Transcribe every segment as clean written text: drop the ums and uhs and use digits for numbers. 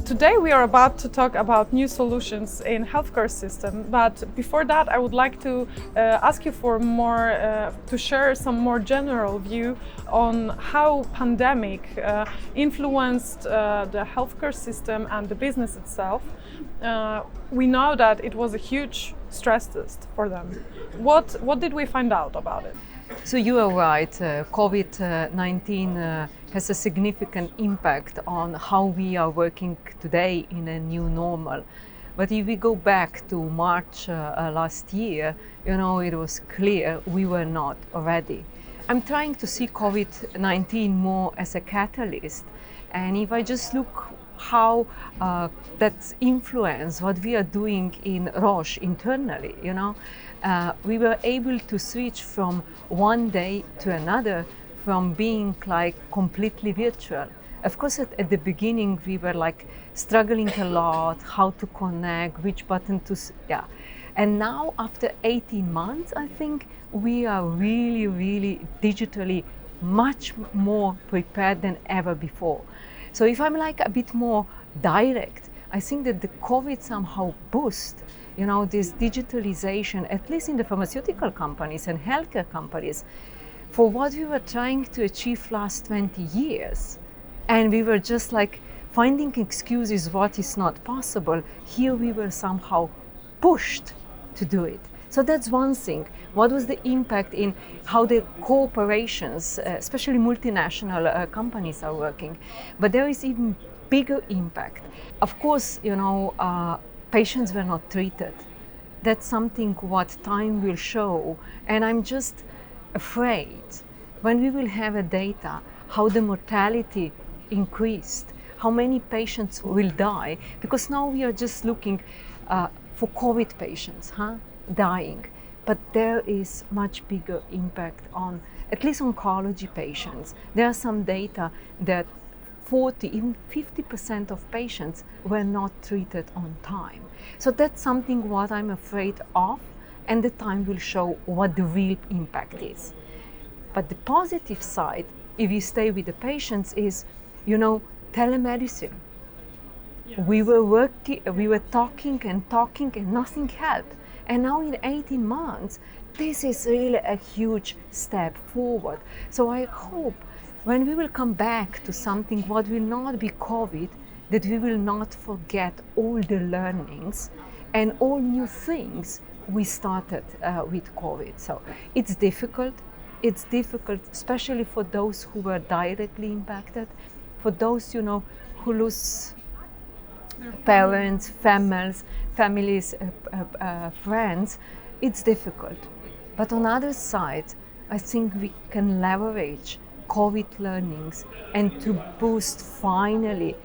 Today we are about to talk about new solutions in healthcare system, but before that I would like to ask you for more, to share some more general view on how pandemic influenced the healthcare system and the business itself. We know that it was a huge stress test for them. What did we find out about it? So you are right, COVID-19 has a significant impact on how we are working today in a new normal. But if we go back to March last year, it was clear we were not ready. I'm trying to see COVID-19 more as a catalyst. And if I just look how that's influenced what we are doing in Roche internally, we were able to switch from one day to another, from being completely virtual. Of course, at the beginning we were struggling a lot, how to connect, which button to, And now after 18 months, I think we are really digitally much more prepared than ever before. So if I'm a bit more direct, I think that the COVID somehow boost, this digitalization, at least in the pharmaceutical companies and healthcare companies, for what we were trying to achieve last 20 years. And we were just finding excuses what is not possible. Here we were somehow pushed to do it. So that's one thing. What was the impact in how the corporations, especially multinational companies, are working? But there is even bigger impact. Of course, patients were not treated. That's something what time will show. And I'm just afraid when we will have a data how the mortality increased, how many patients will die, because now we are just looking for COVID patients dying, but there is much bigger impact on at least oncology patients. There are some data that 40, even 50% of patients were not treated on time. So that's something what I'm afraid of, and the time will show what the real impact is. But the positive side, if you stay with the patients, is, telemedicine. Yes. We were talking and nothing helped. And now in 18 months, this is really a huge step forward. So I hope when we will come back to something what will not be COVID, that we will not forget all the learnings and all new things we started with COVID. So it's difficult, especially for those who were directly impacted, for those, who lose parents, families, friends. It's difficult. But on the other side, I think we can leverage COVID learnings and to boost finally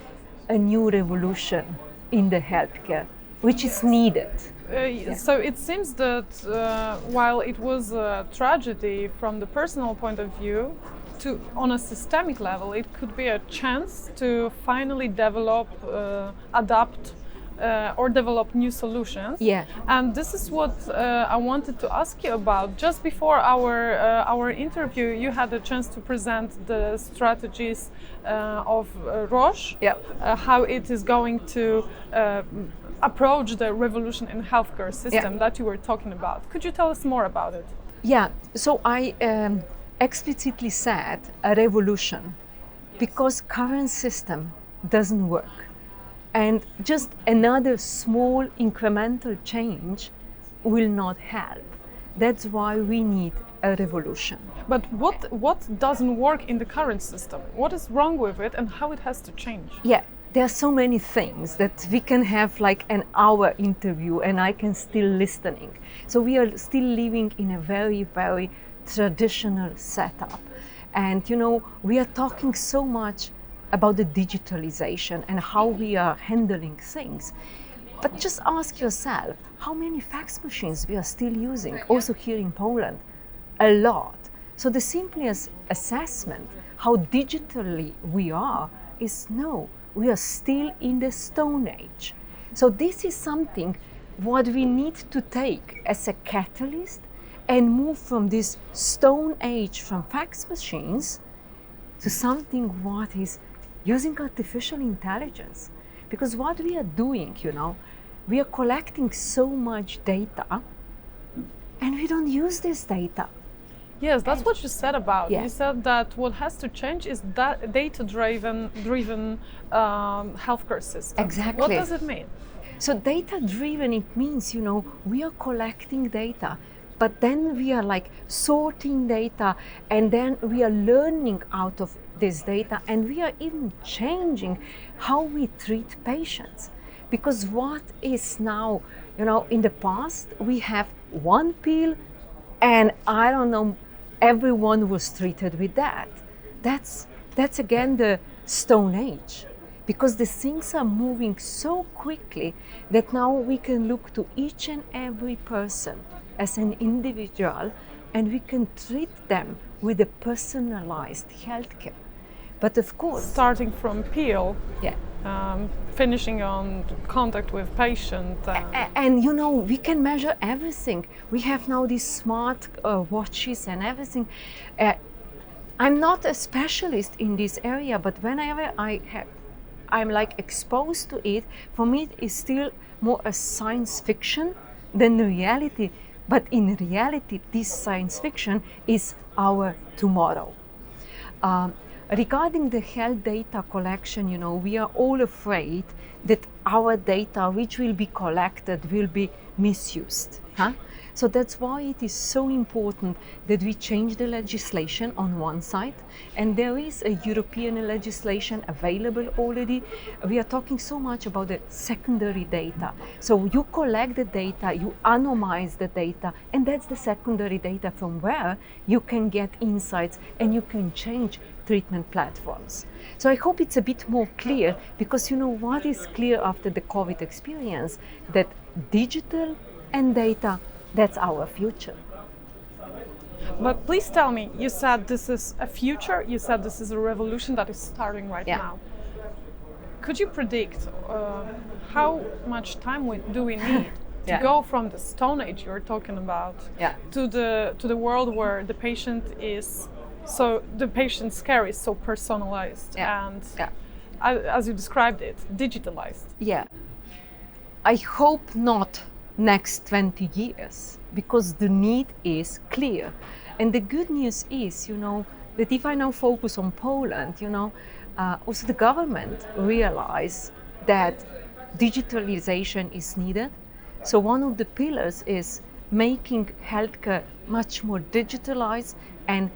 a new revolution in the healthcare, which is needed. So it seems that while it was a tragedy from the personal point of view, on a systemic level, it could be a chance to finally develop, adapt, or develop new solutions. Yeah. And this is what I wanted to ask you about. Just before our interview, you had a chance to present the strategies of Roche, how it is going to approach the revolution in healthcare system that you were talking about. Could you tell us more about it? Yeah. So I explicitly said a revolution because current system doesn't work. And just another small incremental change will not help. That's why we need a revolution. But what doesn't work in the current system? What is wrong with it and how it has to change? Yeah, there are so many things that we can have an hour interview and I can still listening. So we are still living in a very traditional setup. And we are talking so much about the digitalization and how we are handling things. But just ask yourself, how many fax machines we are still using, also here in Poland? A lot. So the simplest assessment, how digitally we are, is no, we are still in the Stone Age. So this is something what we need to take as a catalyst and move from this Stone Age, from fax machines, to something what is using artificial intelligence. Because what we are doing, we are collecting so much data and we don't use this data. Yes, that's what you said about. Yeah. You said that what has to change is that data-driven healthcare system. Exactly. What does it mean? So data-driven, it means, we are collecting data, but then we are like sorting data, and then we are learning out of this data, and we are even changing how we treat patients. Because what is now, in the past, we have one pill, and I don't know, everyone was treated with that. That's again the Stone Age, because the things are moving so quickly that now we can look to each and every person as an individual, and we can treat them with a personalized healthcare. But of course, starting from pill, yeah, finishing on contact with patient. And we can measure everything. We have now these smart watches and everything. I'm not a specialist in this area, but whenever I'm like exposed to it, for me it is still more a science fiction than reality. But in reality, this science fiction is our tomorrow. Regarding the health data collection, we are all afraid that our data, which will be collected, will be misused. So that's why it is so important that we change the legislation on one side, and there is a European legislation available already. We are talking so much about the secondary data. So you collect the data, you anonymize the data, and that's the secondary data from where you can get insights and you can change treatment platforms. So I hope it's a bit more clear, because what is clear after the COVID experience, that digital and data, that's our future. But please tell me, you said this is a future, you said this is a revolution that is starting right now. Could you predict how much time do we need to go from the Stone Age you're talking about to the world where the patient's care is so personalized and, as you described it, digitalized? Yeah. I hope not next 20 years, because the need is clear. And the good news is, that if I now focus on Poland, also the government realize that digitalization is needed. So one of the pillars is making healthcare much more digitalized and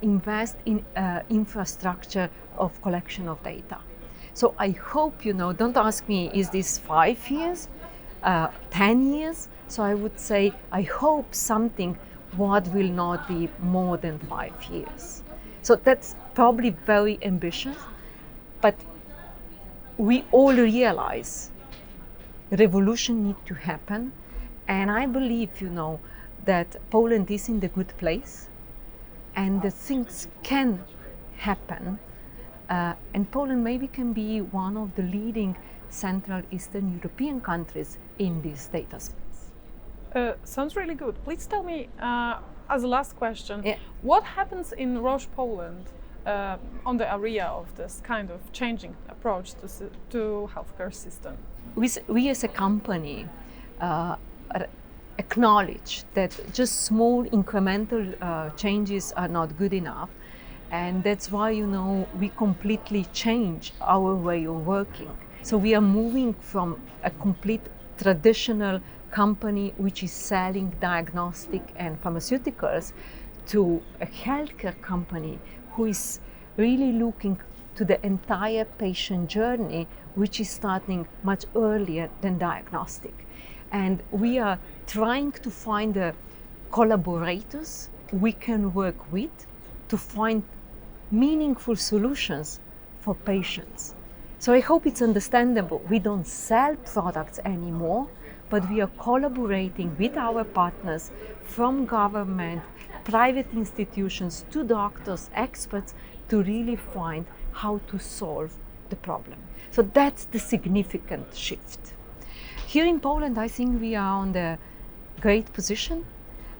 invest in infrastructure of collection of data. So I hope, don't ask me, is this 5 years? 10 years, so I would say I hope something what will not be more than 5 years. So that's probably very ambitious, but we all realize revolution needs to happen, and I believe, that Poland is in the good place, and that things can happen, and Poland maybe can be one of the leading Central Eastern European countries in this data space. Sounds really good. Please tell me, as a last question, what happens in Roche Poland on the area of this kind of changing approach to healthcare system? We as a company acknowledge that just small incremental changes are not good enough, and that's why we completely change our way of working. So we are moving from a complete traditional company which is selling diagnostic and pharmaceuticals to a healthcare company who is really looking to the entire patient journey, which is starting much earlier than diagnostic. And we are trying to find the collaborators we can work with to find meaningful solutions for patients. So I hope it's understandable. We don't sell products anymore, but we are collaborating with our partners from government, private institutions, to doctors, experts, to really find how to solve the problem. So that's the significant shift. Here in Poland, I think we are on the great position.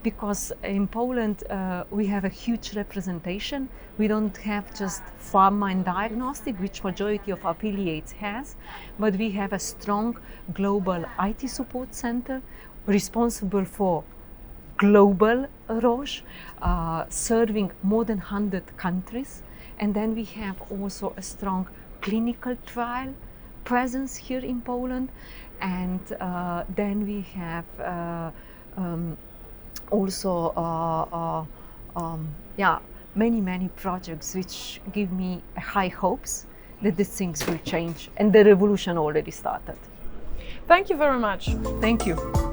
because in Poland we have a huge representation. We don't have just pharma and diagnostic, which majority of affiliates has, but we have a strong global IT support center responsible for global Roche, serving more than 100 countries. And then we have also a strong clinical trial presence here in Poland. And then we have also many projects which give me high hopes that these things will change and the revolution already started. Thank you very much. Thank you.